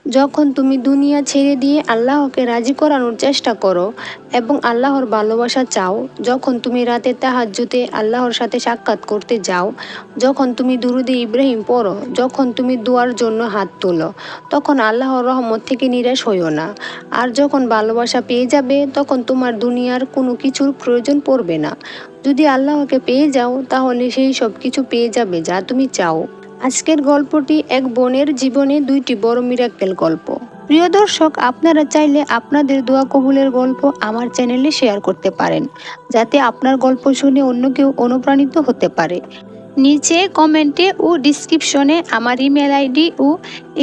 যখন তুমি দুনিয়া ছেড়ে দিয়ে আল্লাহকে রাজি করানোর চেষ্টা করো এবং আল্লাহর ভালোবাসা চাও, যখন তুমি রাতে তাহাজ্জুদে আল্লাহর সাথে সাক্ষাৎ করতে যাও, যখন তুমি দুরুদে ইব্রাহিম পড়ো, যখন তুমি দোয়ার জন্য হাত তোলো, তখন আল্লাহর রহমত থেকে নিরাশ হইও না। আর যখন ভালোবাসা পেয়ে যাবে, তখন তোমার দুনিয়ার কোনো কিছুর প্রয়োজন পড়বে না। যদি আল্লাহকে পেয়ে যাও, তাহলে সেই সব কিছু পেয়ে যাবে যা তুমি চাও। আজকের গল্পটি এক বোনের জীবনে দুইটি বড় মিরাক্কেল গল্প। প্রিয় দর্শক, আপনারা চাইলে আপনাদের দোয়া কবুলের গল্প আমার চ্যানেলে শেয়ার করতে পারেন, যাতে আপনার গল্প শুনে অন্য কেউ অনুপ্রাণিত হতে পারে। নিচে কমেন্টে ও ডিসক্রিপশনে আমার ইমেল আইডি ও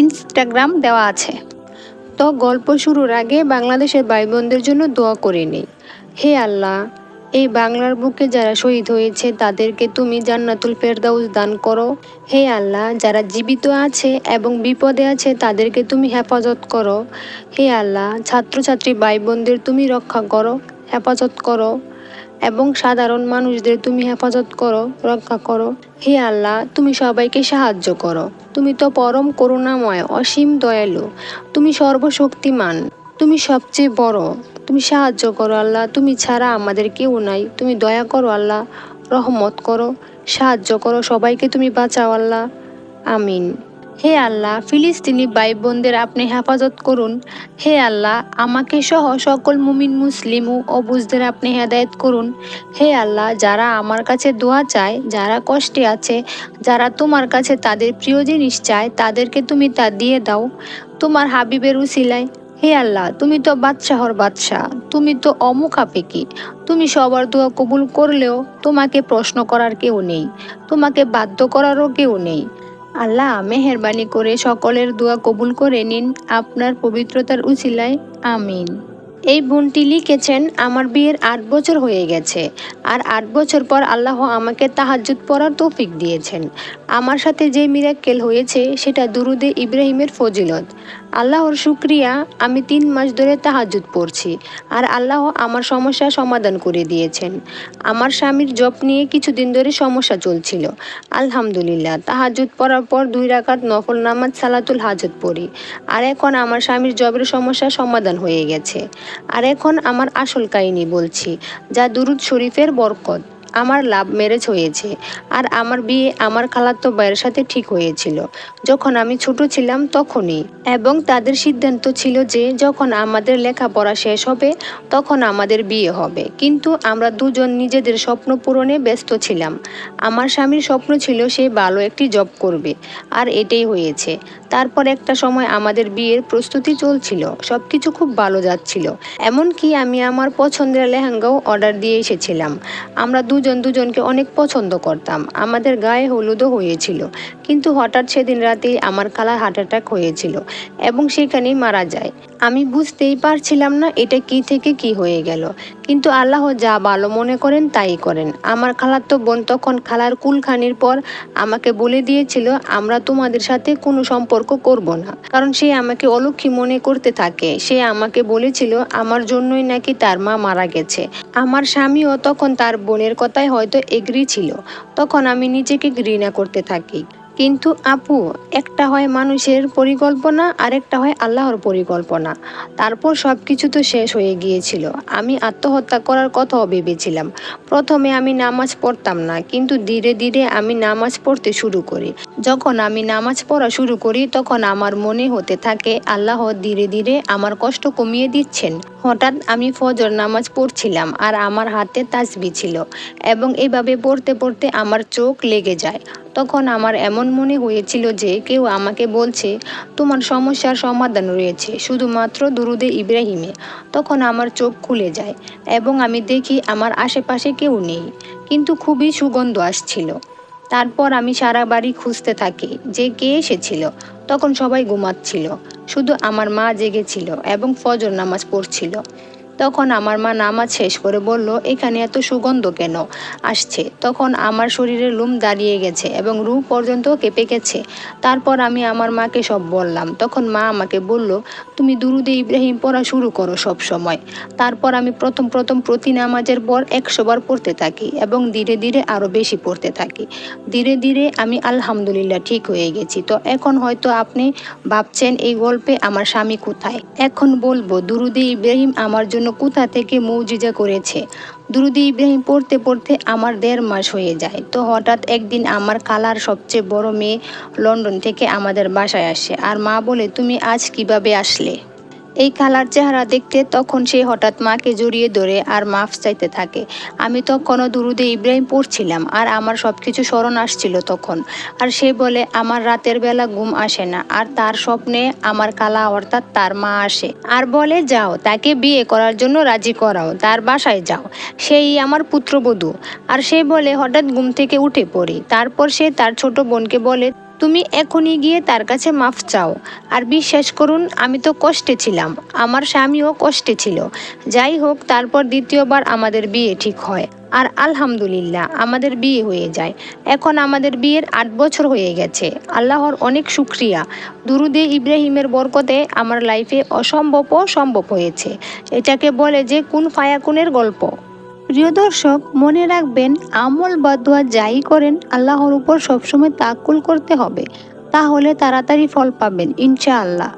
ইনস্টাগ্রাম দেওয়া আছে। তো গল্প শুরুর আগে বাংলাদেশের ভাই বোনদের জন্য দোয়া করে নেই। হে আল্লাহ, এই বাংলার বুকে যারা শহীদ হয়েছে তাদেরকে তুমি জান্নাতুল ফেরদাউস দান করো। হে আল্লাহ, যারা জীবিত আছে এবং বিপদে আছে তাদেরকে তুমি হেফাজত করো। হে আল্লাহ, ছাত্রছাত্রী ভাই বোনদের তুমি রক্ষা করো, হেফাজত করো এবং সাধারণ মানুষদের তুমি হেফাজত করো, রক্ষা করো। হে আল্লাহ, তুমি সবাইকে সাহায্য করো। তুমি তো পরম করুণাময়, অসীম দয়ালু, তুমি সর্বশক্তিমান, তুমি সবচেয়ে বড়। তুমি সাহায্য করো আল্লাহ, তুমি ছাড়া আমাদের কেউ নাই। তুমি দয়া করো আল্লাহ, রহমত করো, সাহায্য করো, সবাইকে তুমি বাঁচাও আল্লাহ। আমিন। হে আল্লাহ, ফিলিস্তিনি ভাই বোনদের আপনি হেফাজত করুন। হে আল্লাহ, আমাকে সহ সকল মুমিন মুসলিম ও অবুঝদের আপনি হেদায়েত করুন। হে আল্লাহ, যারা আমার কাছে দোয়া চায়, যারা কষ্টে আছে, যারা তোমার কাছে তাদের প্রিয় জিনিস চায়, তাদেরকে তুমি তা দিয়ে দাও তোমার হাবিবের উসিলায়। হে আল্লাহ, তুমি তো বাদশাহর বাদশাহ, তুমি তো অমুখাপেক্ষী। তুমি সবার দোয়া কবুল করলেও তোমাকে প্রশ্ন করার কেউ নেই, তোমাকে বাধ্য করারও কেউ নেই। আল্লাহ, মেহেরবানি করে সকলের দোয়া কবুল করে নিন আপনার পবিত্রতার উসিলায়। আমিন। এই বোনটি লিখেছেন, আমার বিয়ের 8 বছর হয়ে গেছে, আর 8 বছর পর আল্লাহ আমাকে তাহাজ্জুদ পড়ার তৌফিক দিয়েছেন। আমার সাথে যে মিরাক্কেল হয়েছে সেটা দুরুদে ইব্রাহিমের ফজিলত। আল্লাহর শুক্রিয়া, আমি 3 মাস ধরে তাহাজ্জুদ পড়ছি, আর আল্লাহ আমার সমস্যার সমাধান করে দিয়েছেন। আমার স্বামীর জব নিয়ে কিছুদিন ধরে সমস্যা চলছিল। আলহামদুলিল্লাহ, তাহাজ্জুদ পড়ার পর 2 রাকাত নফল নামাজ সালাতুল হাজত পড়ি, আর এখন আমার স্বামীর জবের সমস্যার সমাধান হয়ে গেছে। আর এখন আমার আসল কাহিনী বলছি, যা দুরুদ শরীফের বরকত। আমার লাভ ম্যারেজ হয়েছে, আর আমার বিয়ে আমার খালাতো ভাইয়ের সাথে ঠিক হয়েছিল যখন আমি ছোট ছিলাম তখনই। এবং তাদের সিদ্ধান্ত ছিল যে যখন আমাদের লেখাপড়া শেষ হবে তখন আমাদের বিয়ে হবে। কিন্তু আমরা দুজন নিজেদের স্বপ্ন পূরণে ব্যস্ত ছিলাম। আমার স্বামীর স্বপ্ন ছিল সে ভালো একটি জব করবে, আর এটাই হয়েছে। তারপর একটা সময় আমাদের বিয়ের প্রস্তুতি চলছিল, সব কিছু খুব ভালো যাচ্ছিল। এমনকি আমি আমার পছন্দের লেহেঙ্গাও অর্ডার দিয়ে এসেছিলাম। আমরা দুজন দুজনকে অনেক পছন্দ করতাম। আমাদের গায়ে হলুদও হয়েছিল। কিন্তু হঠাৎ সেদিন রাতেই আমার খালার হার্ট অ্যাটাক হয়েছিল এবং সেখানেই মারা যায়। আমি বুঝতেই পারছিলাম না এটা কি থেকে কি হয়ে গেল, কিন্তু আল্লাহ যা ভালো মনে করেন তাই করেন। আমার খালাতো বোন তখন খালার কুলখানির পর আমাকে বলে দিয়েছিল, আমরা তোমাদের সাথে কোনো সম্পর্ক করব না, কারণ সে আমাকে অলক্ষী মনে করতে থাকে। সে আমাকে বলেছিল আমার জন্যই নাকি তার মা মারা গেছে। আমার স্বামীও তখন তার বোনের কথায় হয়তো এগ্রি ছিল। তখন আমি নিজেকে ঘৃণা করতে থাকি। কিন্তু আপু, একটা হয় মানুষের পরিকল্পনা, আরেকটা হয় আল্লাহর পরিকল্পনা। তারপর সব কিছু তো শেষ হয়ে গিয়েছিল। আমি আত্মহত্যা করার কথাও ভেবেছিলাম। প্রথমে আমি নামাজ পড়তাম না, কিন্তু ধীরে ধীরে আমি নামাজ পড়তে শুরু করি। যখন আমি নামাজ পড়া শুরু করি তখন আমার মনে হতে থাকে আল্লাহ ধীরে ধীরে আমার কষ্ট কমিয়ে দিচ্ছেন। হঠাৎ আমি ফজর নামাজ পড়ছিলাম আর আমার হাতে তাসবিহ ছিল, এবং এভাবে পড়তে পড়তে আমার চোখ লেগে যায়। তখন আমার এমন মনে হয়েছিল যে কেউ আমাকে বলছে, তোমার সমস্যার সমাধান রয়েছে শুধুমাত্র দুরুদে ইব্রাহিমে। তখন আমার চোখ খুলে যায় এবং আমি দেখি আমার আশেপাশে কেউ নেই, কিন্তু খুবই সুগন্ধ আসছিল। তারপর আমি সারা বাড়ি খুঁজতে থাকি যে কে এসেছিল। তখন সবাই ঘুমাচ্ছিল, শুধু আমার মা জেগেছিল এবং ফজর নামাজ পড়ছিল। তখন আমার মা নামাজ শেষ করে বলল, এখানে এত সুগন্ধ কেন আসছে? তখন আমার শরীরের লোম দাঁড়িয়ে গেছে এবং রূহ পর্যন্ত কেঁপে গেছে। তারপর আমি আমার মাকে সব বললাম। তখন মা আমাকে বলল, তুমি দুরুদে ইব্রাহিম পড়া শুরু করো সব সময়। তারপর আমি প্রথম প্রতি নামাজের পর 100 বার পড়তে থাকি এবং ধীরে ধীরে আরও বেশি পড়তে থাকি। ধীরে ধীরে আমি আলহামদুলিল্লাহ ঠিক হয়ে গেছি। তো এখন হয়তো আপনি ভাবছেন এই গল্পে আমার স্বামী কোথায়? এখন বলবো দুরুদে ইব্রাহিম আমার জন্য কোথা থেকে মুজিজা করেছে। দুরুদে ইব্রাহিম পড়তে পড়তে আমার 1.5 মাস হয়ে যায়। তো হঠাৎ একদিন আমার খালার সবচেয়ে বড় মেয়ে লন্ডন থেকে আমাদের বাসায় আসে আর মা বলে, তুমি আজ কিভাবে আসলে? এই খালার চেহারা দেখতে তখন সে হঠাৎ মাকে জড়িয়ে ধরে আর মাফ চাইতে থাকে। আমি তখনও দুরুদে ইব্রাহিম পড়ছিলাম আর আমার সব কিছু স্মরণ আসছিল তখন। আর সে বলে, আমার রাতের বেলা ঘুম আসে না আর তার স্বপ্নে আমার খালা অর্থাৎ তার মা আসে আর বলে, যাও তাকে বিয়ে করার জন্য রাজি করাও, তার বাসায় যাও, সেই আমার পুত্রবধূ। আর সে বলে, হঠাৎ ঘুম থেকে উঠে পড়ি। তারপর সে তার ছোট বোনকে বলে, তুমি এখনই গিয়ে তার কাছে মাফ চাও। আর বিশ্বাস করুন, আমি তো কষ্টে ছিলাম, আমার স্বামীও কষ্টে ছিল। যাই হোক, তারপর দ্বিতীয়বার আমাদের বিয়ে ঠিক হয় আর আলহামদুলিল্লাহ আমাদের বিয়ে হয়ে যায়। এখন আমাদের বিয়ের 8 বছর হয়ে গেছে। আল্লাহর অনেক শুক্রিয়া। দুরুদে ইব্রাহিমের বরকতে আমার লাইফে অসম্ভবও সম্ভব হয়েছে। এটাকে বলে যে কুন ফায়াকুনের গল্প। প্রিয় দর্শক, মনে রাখবেন, আমল বা দোয়া যাই করেন আল্লাহর উপর সবসময় তাওয়াক্কুল করতে হবে, তাহলে তাড়াতাড়ি ফল পাবেন ইনশাআল্লাহ।